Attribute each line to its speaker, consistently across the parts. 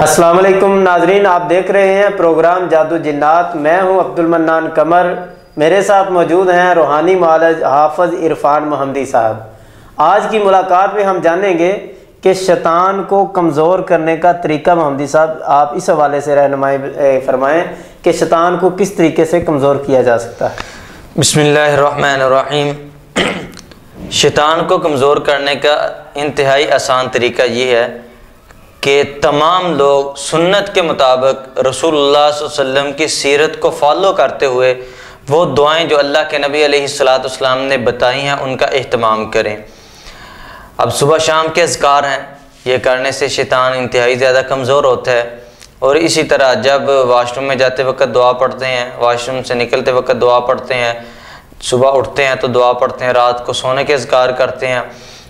Speaker 1: السلام علیکم ناظرین، آپ دیکھ رہے ہیں پروگرام جادو جنات۔ میں ہوں عبد المنان قمر، میرے ساتھ موجود ہیں روحانی معالج حافظ عرفان محمدی صاحب۔ آج کی ملاقات میں ہم جانیں گے کہ شیطان کو کمزور کرنے کا طریقہ۔ محمدی صاحب، آپ اس حوالے سے رہنمائی فرمائیں کہ شیطان کو کس طریقے سے کمزور کیا جا سکتا ہے۔
Speaker 2: بسم اللہ الرحمن الرحیم۔ شیطان کو کمزور کرنے کا انتہائی آسان طریقہ یہ ہے کہ تمام لوگ سنت کے مطابق رسول اللہ صلی اللہ علیہ وسلم کی سیرت کو فالو کرتے ہوئے وہ دعائیں جو اللہ کے نبی علیہ السلام نے بتائی ہیں ان کا اہتمام کریں۔ اب صبح شام کے اذکار ہیں، یہ کرنے سے شیطان انتہائی زیادہ کمزور ہوتا ہے۔ اور اسی طرح جب واش روم میں جاتے وقت دعا پڑھتے ہیں، واش روم سے نکلتے وقت دعا پڑھتے ہیں، صبح اٹھتے ہیں تو دعا پڑھتے ہیں، رات کو سونے کے اذکار کرتے ہیں۔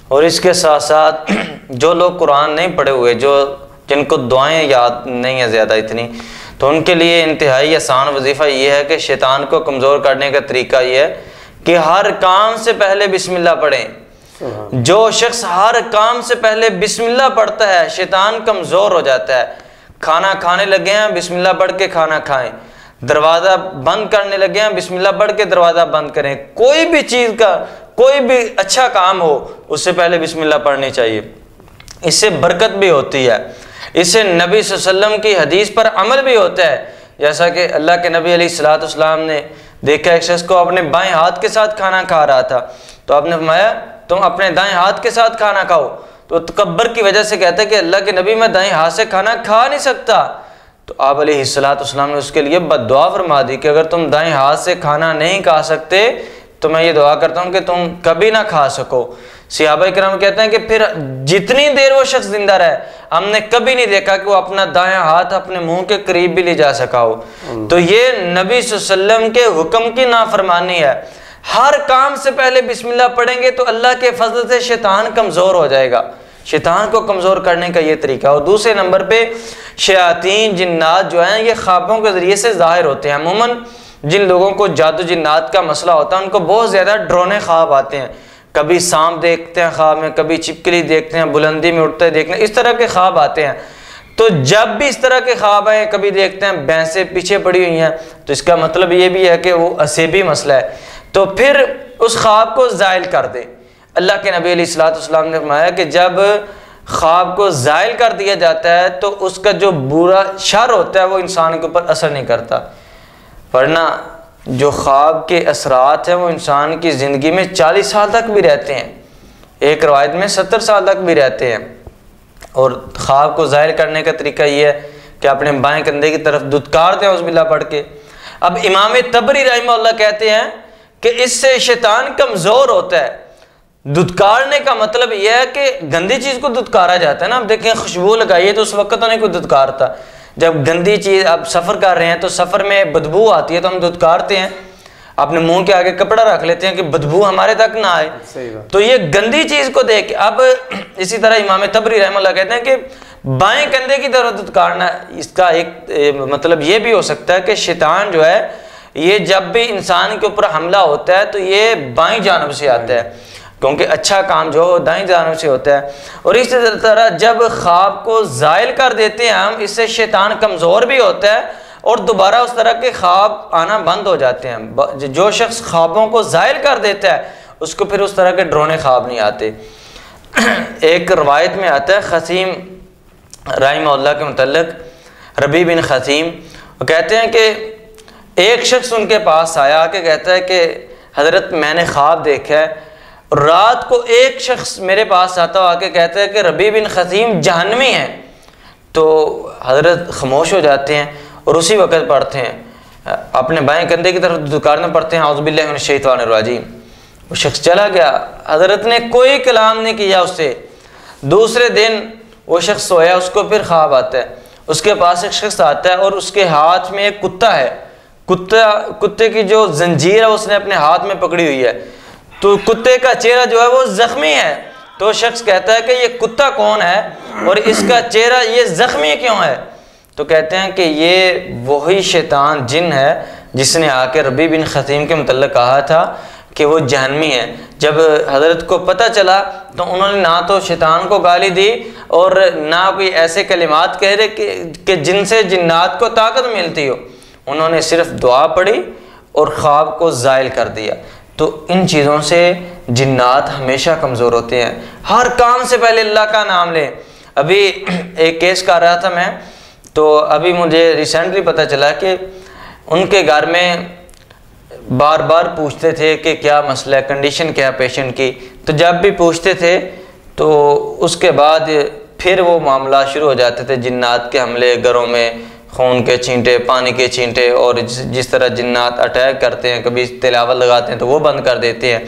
Speaker 2: اور اس کے ساتھ ساتھ جو لوگ قرآن نہیں پڑھے ہوئے، جن کو دعائیں یاد نہیں ہیں زیادہ اتنی، تو ان کے لیے انتہائی آسان وظیفہ یہ ہے کہ شیطان کو کمزور کرنے کا طریقہ یہ ہے کہ ہر کام سے پہلے بسم اللہ پڑھیں۔ جو شخص ہر کام سے پہلے بسم اللہ پڑھتا ہے شیطان کمزور ہو جاتا ہے۔ کھانا کھانے لگے ہیں بسم اللہ پڑھ کے کھانا کھائیں، دروازہ بند کرنے لگے ہیں بسم اللہ پڑھ کے دروازہ بند کریں۔ کوئی بھی چیز کا کوئی بھی اچھا کام ہو اس سے پہلے بسم اللہ پڑھنی چاہیے، اس سے برکت بھی ہوتی ہے، اس سے نبی صلی اللہ علیہ وسلم کی حدیث پر عمل بھی ہوتا ہے۔ جیسا کہ اللہ کے نبی علیہ السلام نے دیکھا ایک شخص کو اپنے بائیں ہاتھ کے ساتھ کھانا کھا رہا تھا، تو آپ نے فرمایا تم اپنے دائیں ہاتھ کے ساتھ کھانا کھاؤ۔ تو تکبر کی وجہ سے کہتا ہے کہ اللہ کے نبی میں دائیں ہاتھ سے کھانا کھا نہیں سکتا، تو آپ علیہ السلام نے اس کے لیے بد دعا فرما دی کہ اگر تم دائیں ہاتھ سے کھانا نہیں کھا سکتے تو میں یہ دعا کرتا ہوں کہ تم کبھی نہ کھا سکو۔ صحابہ کرام کہتے ہیں کہ پھر جتنی دیر وہ شخص زندہ رہے ہم نے کبھی نہیں دیکھا کہ وہ اپنا دائیں ہاتھ اپنے منہ کے قریب بھی لے جا سکا ہو۔ تو یہ نبی صلی اللہ علیہ وسلم کے حکم کی نافرمانی ہے۔ ہر کام سے پہلے بسم اللہ پڑھیں گے تو اللہ کے فضل سے شیطان کمزور ہو جائے گا۔ شیطان کو کمزور کرنے کا یہ طریقہ۔ اور دوسرے نمبر پہ شیاطین جنات جو ہیں یہ خوابوں کے ذریعے سے ظاہر ہوتے ہیں۔ عموماً جن لوگوں کو جادو جنات کا مسئلہ ہوتا ہے ان کو بہت زیادہ ڈرونے خواب آتے ہیں، کبھی سانپ دیکھتے ہیں خواب میں، کبھی چھپکلی دیکھتے ہیں، بلندی میں اٹھتے دیکھتے ہیں، اس طرح کے خواب آتے ہیں۔ تو جب بھی اس طرح کے خواب آئیں، کبھی دیکھتے ہیں بھینسیں پیچھے پڑی ہوئی ہیں، تو اس کا مطلب یہ بھی ہے کہ وہ اسیبی مسئلہ ہے، تو پھر اس خواب کو زائل کر دے۔ اللہ کے نبی علیہ السلام نے فرمایا کہ جب خواب کو زائل کر دیا جاتا ہے تو اس کا جو برا شر ہوتا ہے وہ انسان کے اوپر اثر نہیں کرتا، ورنہ جو خواب کے اثرات ہیں وہ انسان کی زندگی میں 40 سال تک بھی رہتے ہیں، ایک روایت میں 70 سال تک بھی رہتے ہیں۔ اور خواب کو ظاہر کرنے کا طریقہ یہ ہے کہ اپنے بائیں کندھے کی طرف دھتکار دیں اعوذ باللہ پڑھ کے۔ اب امام تبری رحمہ اللہ کہتے ہیں کہ اس سے شیطان کمزور ہوتا ہے۔ دھتکارنے کا مطلب یہ ہے کہ گندی چیز کو دھتکارا جاتا ہے نا، اب دیکھیں خوشبو لگائیے تو اس وقت تو نہیں کوئی دھتکارتا، جب گندی چیز آپ سفر کر رہے ہیں تو سفر میں بدبو آتی ہے تو ہم دھتکارتے ہیں، اپنے منہ کے آگے کپڑا رکھ لیتے ہیں کہ بدبو ہمارے تک نہ آئے۔ تو یہ گندی چیز کو دیکھ اب اسی طرح امام تبری رحمہ اللہ کہتے ہیں کہ بائیں کندھے کی طرف دھتکارنا، اس کا ایک مطلب یہ بھی ہو سکتا ہے کہ شیطان جو ہے یہ جب بھی انسان کے اوپر حملہ ہوتا ہے تو یہ بائیں جانب سے آتا ہے، کیونکہ اچھا کام جو دائیں جانب سے ہوتا ہے۔ اور اسی طرح جب خواب کو زائل کر دیتے ہیں ہم، اس سے شیطان کمزور بھی ہوتا ہے اور دوبارہ اس طرح کے خواب آنا بند ہو جاتے ہیں۔ جو شخص خوابوں کو زائل کر دیتا ہے اس کو پھر اس طرح کے ڈرونے خواب نہیں آتے۔ ایک روایت میں آتا ہے خثیم رحمہ اللہ کے متعلق، ربیع بن خثیم، وہ کہتے ہیں کہ ایک شخص ان کے پاس آیا کہ کہتا ہے کہ حضرت میں نے خواب دیکھا ہے، رات کو ایک شخص میرے پاس آتا ہو آ کے کہتا ہے کہ ربیع بن خثیم جہنمی ہے، تو حضرت خاموش ہو جاتے ہیں اور اسی وقت پڑھتے ہیں، اپنے بائیں کندھے کی طرف دھتکارنے پڑھتے ہیں اعوذ باللہ من الشیطان الرجیم۔ وہ شخص چلا گیا، حضرت نے کوئی کلام نہیں کیا اس سے۔ دوسرے دن وہ شخص سویا، اس کو پھر خواب آتا ہے، اس کے پاس ایک شخص آتا ہے اور اس کے ہاتھ میں ایک کتا ہے، کتے کی جو زنجیر ہے اس نے اپنے ہاتھ میں پکڑی ہوئی ہے، تو کتے کا چہرہ جو ہے وہ زخمی ہے۔ تو شخص کہتا ہے کہ یہ کتا کون ہے اور اس کا چہرہ یہ زخمی کیوں ہے؟ تو کہتے ہیں کہ یہ وہی شیطان جن ہے جس نے آ کے ربیع بن خثیم کے متعلق کہا تھا کہ وہ جہنمی ہے۔ جب حضرت کو پتہ چلا تو انہوں نے نہ تو شیطان کو گالی دی اور نہ کوئی ایسے کلمات کہہ رہے کہ جن سے جنات کو طاقت ملتی ہو، انہوں نے صرف دعا پڑھی اور خواب کو زائل کر دیا۔ تو ان چیزوں سے جنات ہمیشہ کمزور ہوتے ہیں۔ ہر کام سے پہلے اللہ کا نام لیں۔ ابھی ایک کیس کر رہا تھا میں، تو ابھی مجھے ریسنٹلی پتہ چلا کہ ان کے گھر میں بار بار پوچھتے تھے کہ کیا مسئلہ ہے، کنڈیشن کیا پیشنٹ کی، تو جب بھی پوچھتے تھے تو اس کے بعد پھر وہ معاملات شروع ہو جاتے تھے، جنات کے حملے، گھروں میں خون کے چھینٹے، پانی کے چھینٹے، اور جس طرح جنات اٹیک کرتے ہیں، کبھی تلاوت لگاتے ہیں تو وہ بند کر دیتے ہیں۔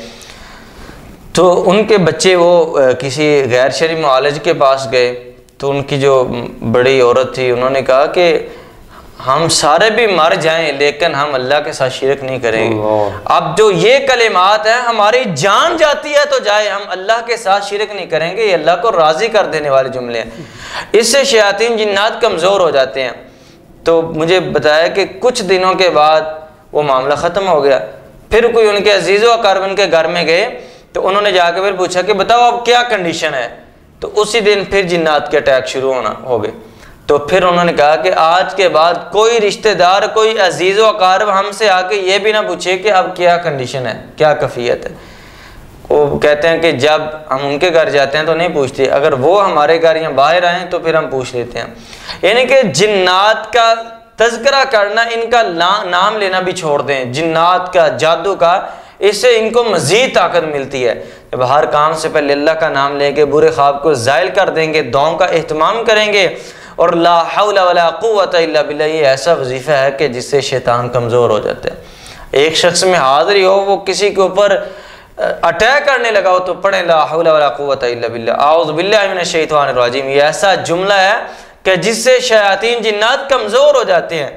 Speaker 2: تو ان کے بچے وہ کسی غیر شرعی معالج کے پاس گئے، تو ان کی جو بڑی عورت تھی انہوں نے کہا کہ ہم سارے بھی مر جائیں لیکن ہم اللہ کے ساتھ شرک نہیں کریں گے۔ اب جو یہ کلمات ہیں، ہماری جان جاتی ہے تو جائے، ہم اللہ کے ساتھ شرک نہیں کریں گے، یہ اللہ کو راضی کر دینے والے جملے ہیں۔ اس سے شیاطین جنات کمزور ہو جاتے ہیں۔ تو مجھے بتایا کہ کچھ دنوں کے بعد وہ معاملہ ختم ہو گیا۔ پھر کوئی ان کے عزیز و اقارب ان کے گھر میں گئے تو انہوں نے جا کے پھر پوچھا کہ بتاؤ اب کیا کنڈیشن ہے، تو اسی دن پھر جنات کے اٹیک شروع ہو گئے۔ تو پھر انہوں نے کہا کہ آج کے بعد کوئی رشتہ دار، کوئی عزیز و اقارب ہم سے آ کے یہ بھی نہ پوچھے کہ اب کیا کنڈیشن ہے، کیا کیفیت ہے۔ وہ کہتے ہیں کہ جب ہم ان کے گھر جاتے ہیں تو نہیں پوچھتے، اگر وہ ہمارے گھر یا باہر آئیں تو پھر ہم پوچھ لیتے ہیں۔ یعنی کہ جنات کا تذکرہ کرنا، ان کا نام لینا بھی چھوڑ دیں، جنات کا، جادو کا، اس سے ان کو مزید طاقت ملتی ہے۔ جب ہر کام سے پہلے اللہ کا نام لیں گے، برے خواب کو زائل کر دیں گے، دعاؤں کا اہتمام کریں گے، اور لا حول ولا قوت الا باللہ، یہ ایسا وظیفہ ہے کہ جس سے شیطان کمزور ہو جاتا ہے۔ ایک شخص میں حاضری ہو، وہ کسی کے اوپر اٹیک کرنے لگا ہو تو پڑھیں لا حول ولا قوت الا باللہ، اعوذ باللہ من الشیطان الرجیم۔ یہ ایسا جملہ ہے کہ جس سے شیاطین جنات کمزور ہو جاتے ہیں۔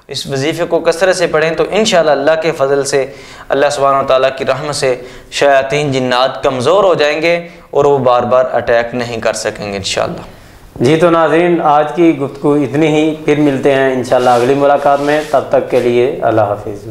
Speaker 2: اس وظیفے کو کثرت سے پڑھیں تو انشاءاللہ اللہ کے فضل سے، اللہ سبحانہ وتعالیٰ کی رحمت سے شیاطین جنات کمزور ہو جائیں گے اور وہ بار بار اٹیک نہیں کر سکیں گے انشاءاللہ۔
Speaker 1: جی تو ناظرین، آج کی گفتگو اتنی ہی، پھر ملتے ہیں انشاءاللہ اگلی ملاقات میں، تب تک کے لیے اللہ حافظ۔